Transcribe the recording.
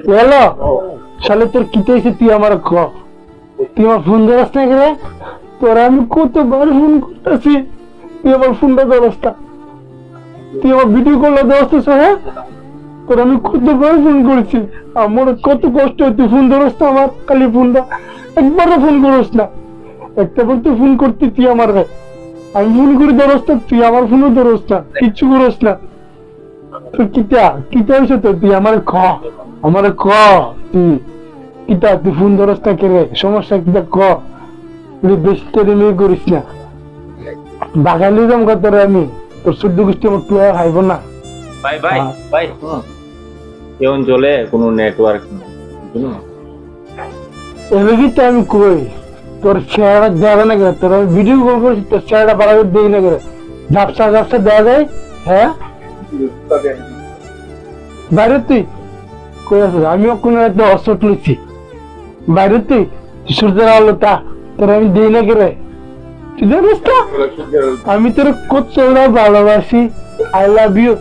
hello শালে তোর কি হয়েছে তুই আমার ক তুই আমার ফোন ধরাস না রে তোর আমি কতবার ফোন করতেছি তুই আমার ফোনটা ধরাস না তুই আমার ভিডিও কল ধরছিস হ্যাঁ তোর আমি কতবার ফোন করেছি আমার কত কষ্ট হয় তুই ফোন ধরস না আমার খালি ফোনটা একবারও ফোন করিস না একটা বার তুই ফোন করতে তুই আমার আমি ফোন করে ধরস না তুই আমার ফোনও ধরস না কিচ্ছু করিস না তুই কিতা হয়েছে তো তুই আমার ক তুই কিতা তুই ফোন ধরস না কে রে সমস্যা কিতা ক তুই বেশি তেরে করিস না বাগালি জম কত রে আমি তোর শুদ্ধ গোষ্ঠী আমার তুই হাইব না ভাই ভাই ভাই এই অঞ্চলে কোনো নেটওয়ার্ক নেই এবার কি আমি কই তোর চেহারা দেওয়া না তোর আমি ভিডিও কল করছি তোর চেহারা বাড়াবে দেই না করে ঝাপসা দেওয়া যায় হ্যাঁ বাইরে তুই কই আছিস আমিও কোনো একটা অস্ত্র তুলেছি বাইরে তুই সূর্যের আলো তা তোর আমি দেই না করে তুই জানিস তো আমি তোর কত ভালোবাসি আই লাভ ইউ